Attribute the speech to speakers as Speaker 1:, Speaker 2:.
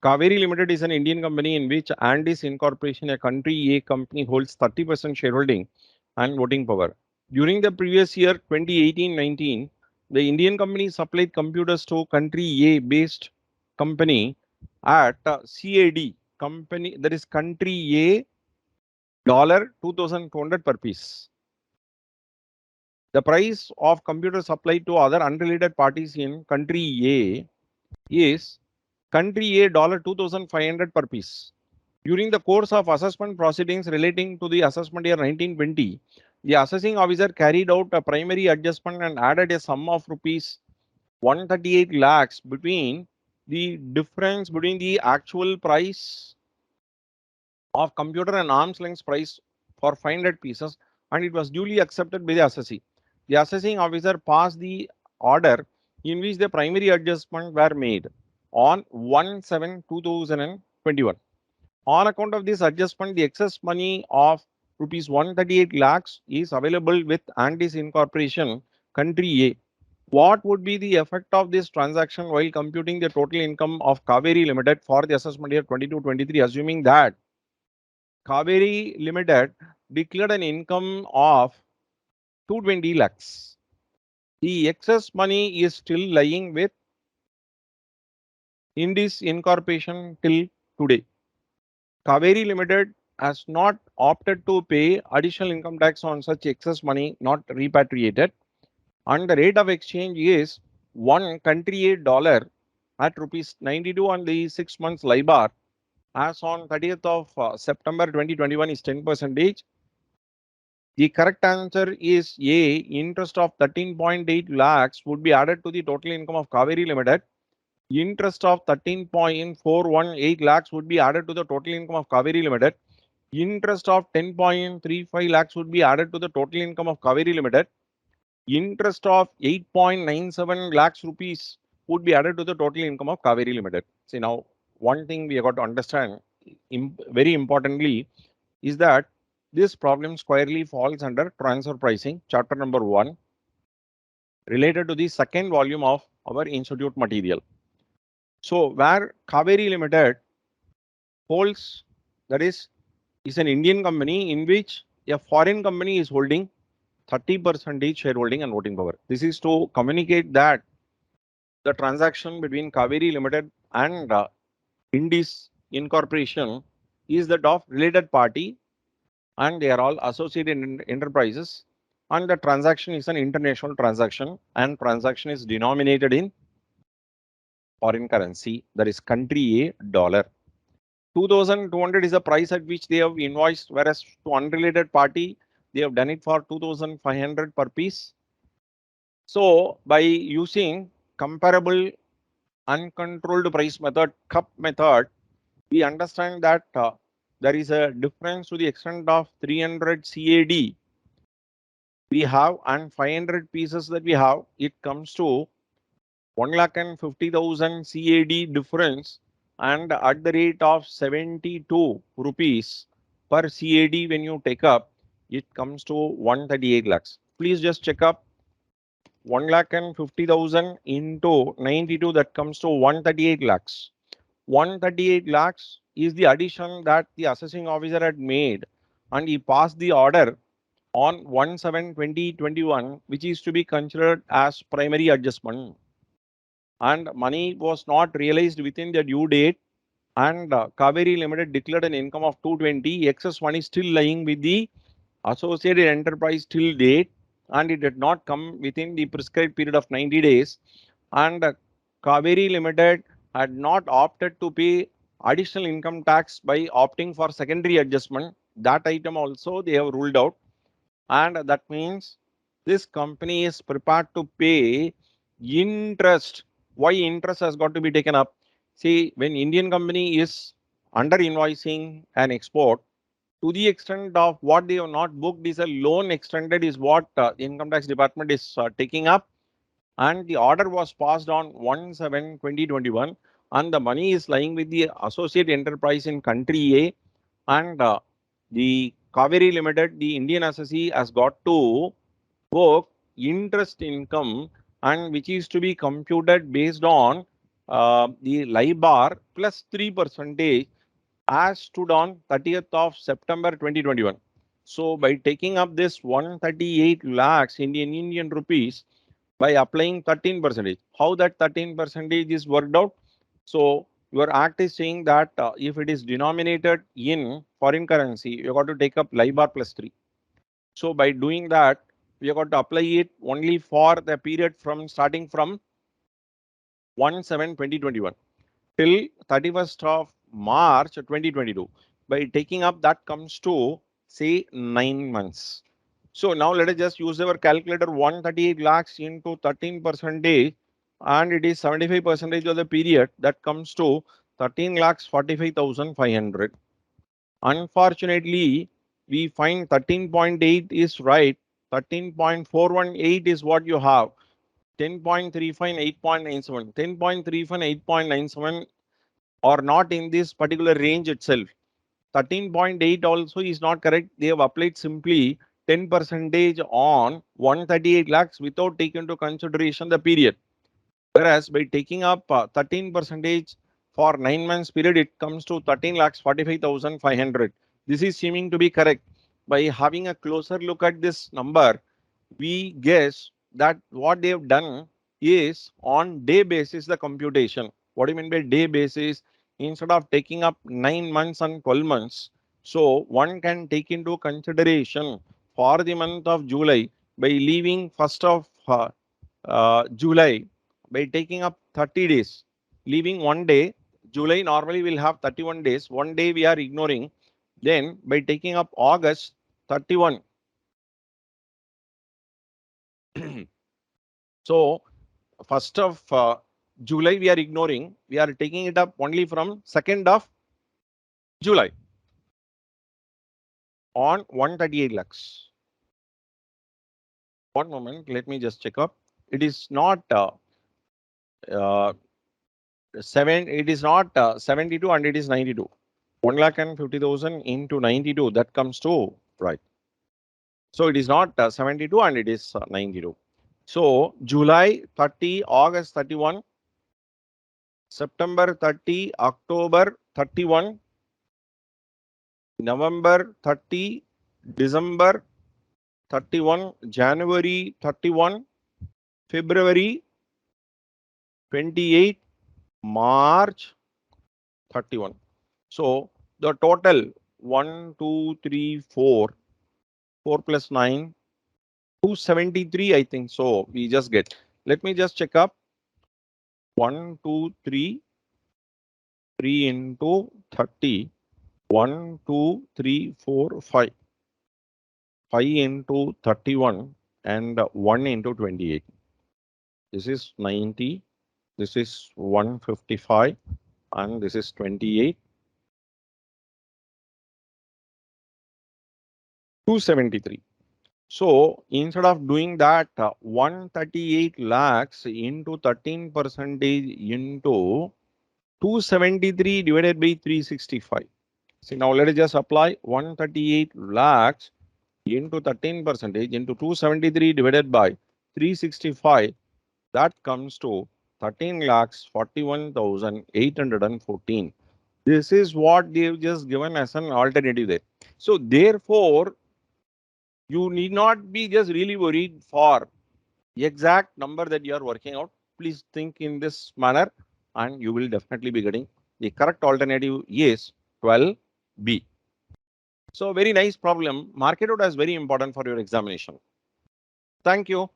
Speaker 1: Kaveri Limited is an Indian company in which Andis Incorporation, a country A company, holds 30% shareholding and voting power. During the previous year, 2018-19, the Indian company supplied computers to country A based company at CAD company, that is country A $2,200 per piece. The price of computers supplied to other unrelated parties in country A is country A $2,500 per piece. During the course of assessment proceedings relating to the assessment year 1920, the assessing officer carried out a primary adjustment and added a sum of rupees 138 lakhs between the difference between the actual price of computer and arm's length price for 500 pieces, and it was duly accepted by the assessee. The assessing officer passed the order in which the primary adjustment were made on 1/7/2021. On account of this adjustment, the excess money of rupees 138 lakhs is available with Andis Incorporation, country A. What would be the effect of this transaction while computing the total income of Kaveri Limited for the assessment year 22-23, assuming that Kaveri Limited declared an income of 220 lakhs. The excess money is still lying with Andis Incorporation till today. Kaveri Limited has not opted to pay additional income tax on such excess money not repatriated, and the rate of exchange is one country dollar at rupees 92, and the 6 months LIBOR as on 30th of September 2021 is 10%. The correct answer is A. Interest of 13.8 lakhs would be added to the total income of Kaveri Limited. Interest of 13.418 lakhs would be added to the total income of Kaveri Limited. Interest of 10.35 lakhs would be added to the total income of Kaveri Limited. Interest of 8.97 lakhs rupees would be added to the total income of Kaveri Limited. See, now one thing we have got to understand very importantly is that this problem squarely falls under transfer pricing, chapter number 1, related to the second volume of our institute material. So where Kaveri Limited holds, that is an Indian company in which a foreign company is holding 30% shareholding and voting power. This is to communicate that the transaction between Kaveri Limited and Indis Incorporation is that of related party, and they are all associated enterprises, and the transaction is an international transaction, and transaction is denominated in foreign currency, that is country A dollar. 2,200 is the price at which they have invoiced, whereas to unrelated party they have done it for 2,500 per piece. So by using comparable uncontrolled price method, cup method, we understand that there is a difference to the extent of 300 CAD we have and 500 pieces that we have. It comes to 1,50,000 CAD difference, and at the rate of 72 rupees per CAD when you take up, it comes to 138 lakhs. Please just check up 1,50,000 into 92, that comes to 138 lakhs. 138 lakhs is the addition that the assessing officer had made, and he passed the order on 1/7/2021, which is to be considered as primary adjustment. And money was not realized within the due date, and Kaveri Limited declared an income of 220. Excess money still lying with the associated enterprise till date, and it did not come within the prescribed period of 90 days. And Kaveri Limited had not opted to pay additional income tax by opting for secondary adjustment. That item also they have ruled out, and that means this company is prepared to pay interest. Why interest has got to be taken up? See, when Indian company is under invoicing an export, to the extent of what they have not booked is a loan extended is what the income tax department is taking up, and the order was passed on 1/7/2021, and the money is lying with the associate enterprise in country A, and the Kaveri Limited, the Indian assessee, has got to book interest income, and which is to be computed based on the LIBOR plus 3% as stood on 30th of September 2021. So by taking up this 138 lakhs Indian rupees by applying 13%, how that 13% is worked out? So your act is saying that if it is denominated in foreign currency, you got to take up LIBOR plus 3. So by doing that, we have got to apply it only for the period from starting from 1/7/2021 till 31st of March 2022. By taking up that comes to say 9 months. So now let us just use our calculator. 138 lakhs into 13% and it is 75% of the period. That comes to 13 lakhs 45,500. Unfortunately, we find 13.8 is right. 13.418 is what you have. 10.35 and 8.97. 10.35 and 8.97 are not in this particular range itself. 13.8 also is not correct. They have applied simply 10% on 138 lakhs without taking into consideration the period. Whereas by taking up 13% for 9 months period, it comes to 13 lakhs 45,500. This is seeming to be correct. By having a closer look at this number, we guess that what they have done is on day basis the computation. What do you mean by day basis? Instead of taking up 9 months and 12 months, so one can take into consideration for the month of July by leaving 1st of July by taking up 30 days, leaving one day. July normally will have 31 days. One day we are ignoring. Then by taking up August 31. So 1st of July we are ignoring. We are taking it up only from 2nd of July on 138 lakhs. One moment, let me just check up. It is not uh, 72 and it is 92. 1,50,000 into 92, that comes to right. So it is not 72 and it is 92. So July 30, August 31, September 30, October 31, November 30, December 31, January 31, February 28, March 31. So the total 1, 2, 3, 4, 4 plus 9, 273, I think. So we just get. Let me just check up. 1, 2, 3, 3 into 30. 1, 2, 3, 4, 5. 5 into 31 and 1 into 28. This is 90. This is 155 and this is 28. 273. So instead of doing that 138 lakhs into 13% into 273 divided by 365. See, now let us just apply 138 lakhs into 13% into 273 divided by 365. That comes to 13 lakhs 41,814. This is what they've just given as an alternative there. So therefore, you need not be just really worried for exact number that you are working out. Please think in this manner and you will definitely be getting the correct alternative is 12B. So very nice problem. Market out is very important for your examination. Thank you.